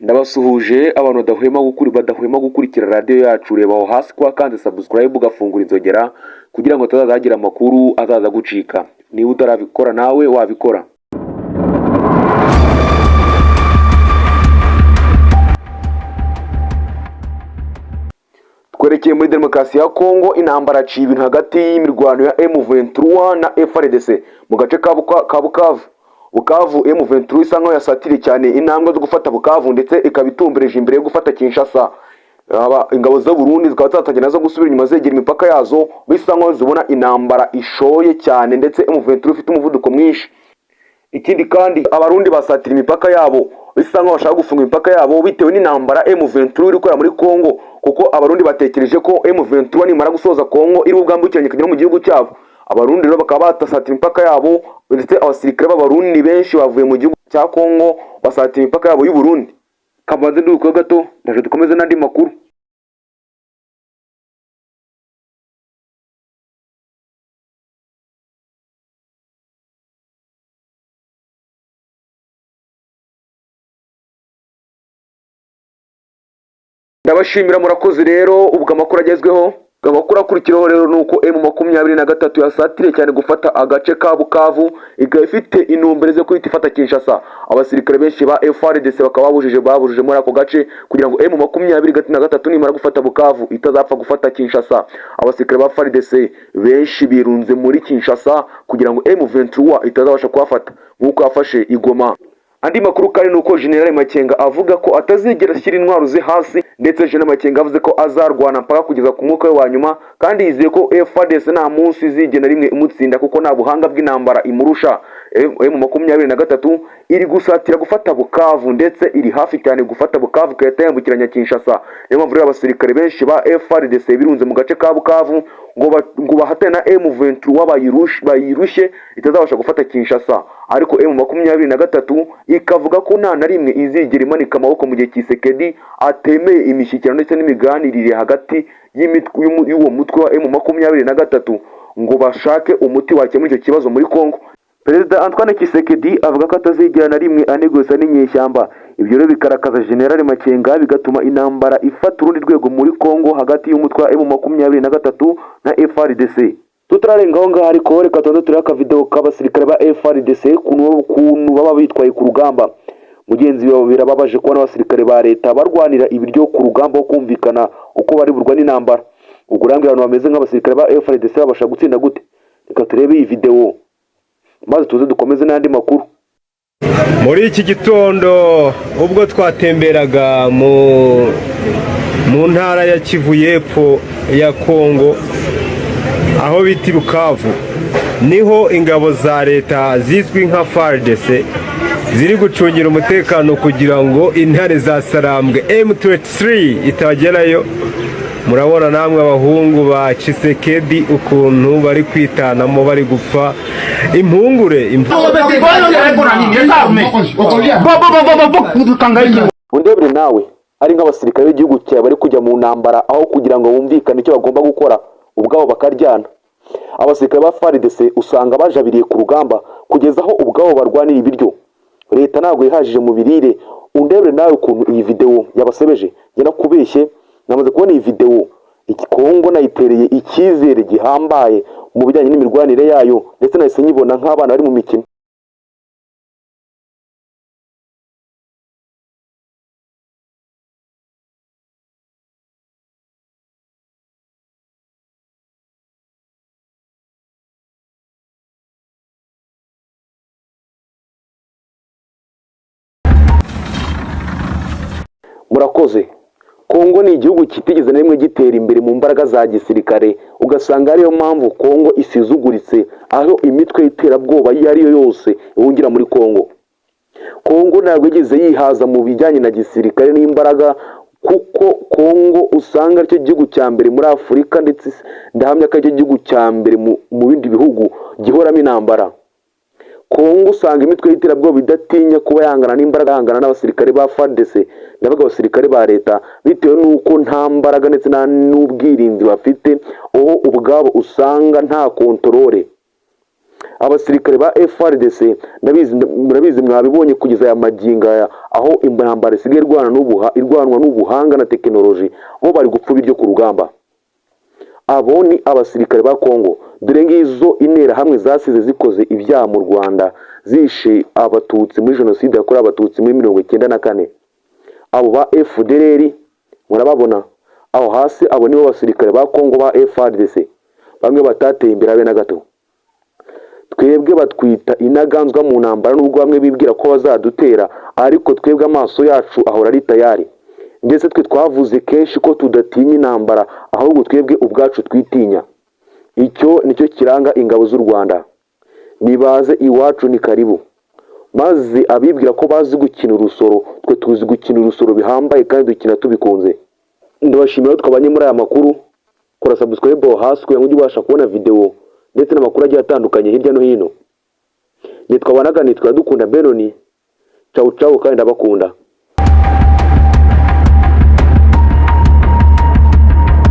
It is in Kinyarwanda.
Ndabasuhuje abantu badahwema gukurikira radio yacu. Reba aho hasi kwa kandi subscribe ugafungura inzogera kugira ngo tuzazagira amakuru azaza gucika. Niba utarabikora nawe wabikora. Twerekeye muri demokarasi ya Kongo, intambara ciye ibintu hagati y'imirwano ya M23 na FARDC mu gace ka Bukavu. Bukavu M23 isa nkaho yasatiriye cyane intambwe zo gufata Bukavu ndetse ikabitumbereje imbere yo gufata Kinshasa. Ingabo za Burundi zikaba zatangira zo gusubira inyuma zegera imipaka yazo, bisa nkaho zibona intambara ishoye cyane ndetse M23 ifite umuvuduko mwinshi. Ikindi kandi abarundi basatira imipaka yabo, bisa nkaho bashaka gufunga imipaka yabo bitewe n'intambara M23 iri gukora muri Kongo, kuko abarundi batekereje ko M23 nimara gusoza Kongo iri ubwambukiranye kugera mu gihugu cyabo. Abarundi rero bakaba batasatira imipaka yabo ndetse abasirikare b'abarundi benshi bavuye mu gihugu cya Kongo basatira imipaka yabo y'u Burundi. Kabanze nduko gato ndaje dukomeze n'andi makuru. Ndabashimira murakoze rero. Ubwo amakuru agezweho, amakuru akurikiraho rero nuko M23 yasatiriye cyane gufata agace ka Bukavu, igaba ifite intumbero zo kwita ifata Kinshasa. Abasirikare benshi ba FARDC bakaba babujije muri ako gace kugira ngo M23 nimara gufata Bukavu itazapfa gufata Kinshasa. Abasirikare ba FARDC benshi birunze muri Kinshasa kugira ngo M23 itazabasha kuhafata nkuko yafashe Igoma. Andi makuru kandi nuko General Makenga avuga ko atazigera ashyira intwaro ze hasi, ndetse General Makenga avuze ko azarwana mpaka kugeza ku mwuka we wa nyuma, kandi yizeye ko FARDC nta munsi izigena rimwe imutsinda kuko nta buhanga bw'intambara imurusha. M23 iri gusatira gufata Bukavu ndetse iri hafi cyane gufata Bukavu kayita yambukiranya Kinshasa. Niyo mpamvu abasirikare benshi ba FARDC birunze mu gace ka Bukavu ngo bahatane na M23 bayirushe itazabasha gufata Kinshasa. Ariko M23 ikavuga ko nta na rimwe izigera imanika amaboko mu gihe Tshisekedi atemeye imishyikirano ndetse n'imiganirire hagati y'uwo mutwe wa M23 ngo bashake umuti wakemura icyo kibazo muri Kongo. Perezida Antoine Tshisekedi avuga ko atazigera na rimwe anegosa n'inyeshyamba. Ibyo rero bikarakaza General Makenga, bigatuma intambara ifata urundi rwego muri Kongo hagati y'umutwe wa M23 na FARDC. Tutararenga aho ngaho ariko reka turebe akavideo k'abasirikare ba FARDC kuntu baba bitwaye ku rugamba. Mugenzi wabo birababaje kubona abasirikare ba leta barwanira ibiryo ku rugamba wo kumvikana uko bari burwa n'intambara. Ubwo rangi abantu bameze nk'abasirikare ba FARDC babasha gutsinda gute? Reka turebe iyi video maze tuze dukomeze n'andi makuru. Muri iki gitondo ubwo twatemberaga mu ntara ya Kivu y'Epfo ya Kongo, aho biti Bukavu, niho ingabo za leta zizwi nka FARDC ziri gucungira umutekano kugira ngo intare za Sarambwe M23 itabagerayo. Murabona namwe abahungu ba Tshisekedi ukuntu bari kwitanamo, bari gupfa impungure. Undebere nawe ari nk'abasirikare b'igihugu cyawe bari kujya mu ntambara aho kugira ngo bumvikane icyo bagomba gukora, ubwabo bakaryana. Abasirikare ba FARDC usanga bajabiriye ku rugamba kugeza aho ubwabo barwanira ibiryo. Leta ntabwo yihajije mu birire. Undebere nawe ukuntu iyi video yabasebeje. Ngena kubeshye, namaze kubona iyi video, Kongo nayitereye icyizere gihambaye mu bijyanye n'imirwanire yayo, ndetse nahise nyibona nk'abana bari mu mikino. Murakoze. Kongo ni igihugu kitigeze na rimwe gitera imbere mu mbaraga za gisirikare, ugasanga ariyo mpamvu Kongo isizuguritse, aho imitwe y'iterabwoba iyo ariyo yose ihungira muri Kongo. Kongo ntabwo igeze yihaza mu bijyanye na gisirikare n'imbaraga, kuko Kongo usanga aricyo gihugu cya mbere muri Afurika, ndetse ndahamya ko aricyo gihugu cya mbere mu bindi bihugu gihoramo intambara. Kongo usanga imitwe y'iterabwoba idatinya kuba yangana n'imbaraga yangana n'abasirikare ba FARDC n'abaga abasirikare ba leta bitewe n'uko nta mbaraga ndetse n'ubwirinzi bafite, aho ubwabo usanga nta kontorore. Abasirikare ba FARDC murabizi mwabibonye kugeza aya maginga aho intambara isigaye irwanwa n'ubuhanga na tekinoloji, bo bari gupfa biryo ku rugamba. Abo ni abasirikare ba Kongo, dore ngizo intera hamwe zasize zikoze ibyaha mu Rwanda zishe abatutsi muri jenoside yakorewe abatutsi muri 1994. Abo ba FDLR murababona aho hasi, abo nibo basirikare ba Kongo ba FARDC, bamwe batateye imbere abe na gato. Twebwe batwita inaganzwa mu ntambara, nubwo bamwe bibwira ko bazadutera, ariko twebwe amaso yacu ahora ari tayari. Ndetse twe twavuze kenshi ko tudatinya intambara, ahubwo twebwe ubwacu twitinya. Icyo nicyo kiranga ingabo z'u Rwanda. Nibaze iwacu ni karibu. Maze abibwira ko bazi gukina urusoro, twe tuzi gukina urusoro bihambaye kandi dukina tubikunze. Ndabashimira twabanye muri aya makuru. Kora subscribe hasi kugira ngo ujye ubasha kubona video ndetse n'amakuru agiye atandukanye hirya no hino. Nitwa Dukunda Benoni. Ciao ciao kandi ndabakunda.